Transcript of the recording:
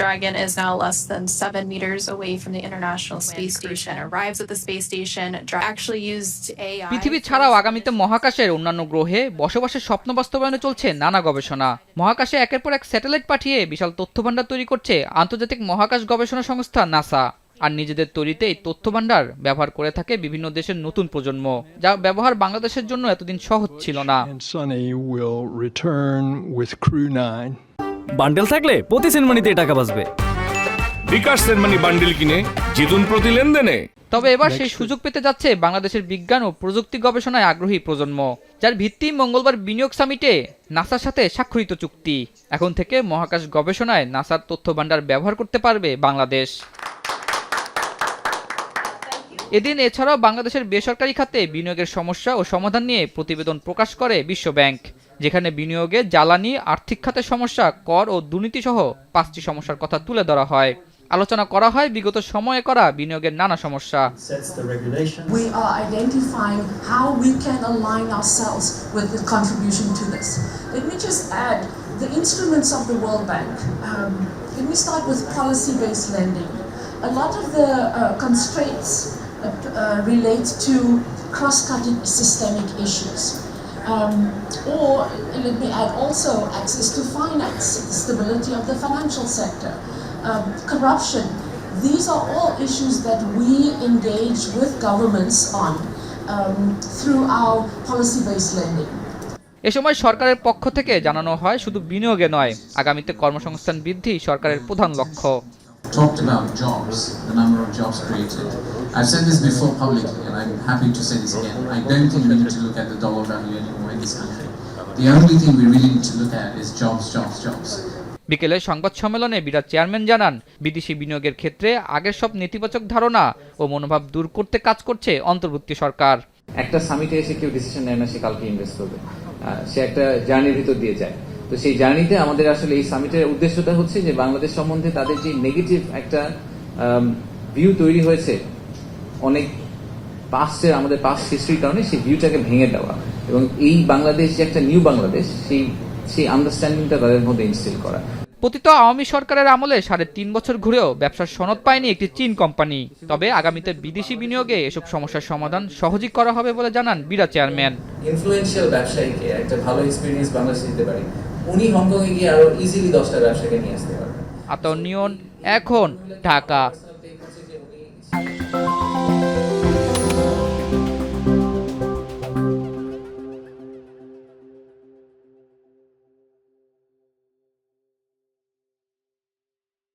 Dragon is now less than 7 meters away from the International Space Station. Arrives at the space station, actually used AI. পৃথিবী ছাড়াও আগামীতে মহাকাশের অন্যান্য গ্রহে বসবাসের স্বপ্ন বাস্তবায়নে চলছে নানা গবেষণা। মহাকাশে একের পর এক স্যাটেলাইট পাঠিয়ে বিশাল তথ্যভান্ডার তৈরি করছে আন্তর্জাতিক মহাকাশ গবেষণা সংস্থা নাসা। আর নিজেদের তৈরিতে এই তথ্যভান্ডার ব্যবহার করে থাকে বিভিন্ন দেশের নতুন প্রজন্ম, যা ব্যবহার বাংলাদেশের জন্য এতদিন সহজ ছিল না। বান্ডেল থাকলে প্রতি সেনমানিতে টাকা বাঁচবে। বিকাশ সেনমানি বান্ডেল কিনে জিতুন প্রতি লেনদেনে। তবে এবার সেই সুযোগ পেতে যাচ্ছে বাংলাদেশের বিজ্ঞান ও প্রযুক্তি গবেষণায় আগ্রহী প্রজন্ম, যার ভিত্তি মঙ্গলবার বিনিয়োগ সামিটে নাসার সাথে স্বাক্ষরিত চুক্তি। এখন থেকে মহাকাশ গবেষণায় নাসার তথ্য ভান্ডার ব্যবহার করতে পারবে বাংলাদেশ। এদিন এছাড়াও বাংলাদেশের বেসরকারি খাতে বিনিয়োগের সমস্যা ও সমাধান নিয়ে প্রতিবেদন প্রকাশ করে বিশ্বব্যাংক, যেখানে বিনিয়োগে জ্বালানি, আর্থিক খাতের সমস্যা, কর ও দুর্নীতি সহ 5টি সমস্যার কথা তুলে ধরা হয়। আলোচনা করা হয় বিগত সময়ে করা বিনিয়োগের নানা সমস্যা। We are identifying how we can align ourselves with the contribution to this. Let me just add the instruments of the World Bank. Let me start with policy-based lending. A lot of the constraints relate to cross-cutting systemic issues. Or let me add also access to finance, the stability of the financial sector, corruption. These are all issues that we engage with governments on through our policy-based lending. এ সময় সরকারের পক্ষ থেকে জানানো হয়, শুধু বিনিয়োগে নয়, আগামীতে কর্মসংস্থান বৃদ্ধি সরকারের প্রধান লক্ষ্য। Talked about jobs, the number of jobs created. I've said this before publicly, and I'm happy to say this again. I don't think we need to look at the dollar value anymore in this country. The only thing we really need to look at is jobs, jobs, jobs. বিকেলে সংবাদ সম্মেলনে বিরাট chairman জানান, বিদেশি বিনিয়োগের ক্ষেত্রে আগের সব নেতিবাচক ধারণা ও মনোভাব দূর করতে কাজ করছে অন্তর্বর্তী সরকার। একটা সামিটে এসে কেউ ডিসিশন নেয় না সে কালকে ইনভেস্ট করবে, সে একটা জার্নির ভিতর দিয়ে যায়। তো সেই জার্নিতে আমাদের আসলে এই সামিটের উদ্দেশ্যটা হচ্ছে যে বাংলাদেশ সম্বন্ধে তাদের যে নেগেটিভ একটা ভিউ তৈরি হয়েছে অনেক পাস্টের, আমাদের পাস্ট হিস্ট্রির কারণে সেই ভিউটাকে ভেঙে দেওয়া এবং এই বাংলাদেশ যে একটা নিউ বাংলাদেশ সেই আন্ডারস্ট্যান্ডিংটা তাদের মধ্যে ইনস্টিল করা। পতিত আওয়ামী সরকারের আমলে 3.5 বছর ঘুরেও ব্যবসার সনদ পায়নি একটি চীন কোম্পানি। তবে আগামীতে বিদেশি বিনিয়োগে এসব সমস্যার সমাধান সহজেই করা হবে বলে জানান বিরাট চেয়ারম্যান। ইনফ্লুয়েন্সিয়াল ব্যবসায়ীকে একটা ভালো এক্সপেরিয়েন্স বাংলাদেশে দিতে পারি, উনি হংকংয়ে গিয়ে আরো ইজিলি 10টা ব্যবসাকে নিয়ে আসতে পারবেন। আতর নিয়ন, এখন ঢাকা।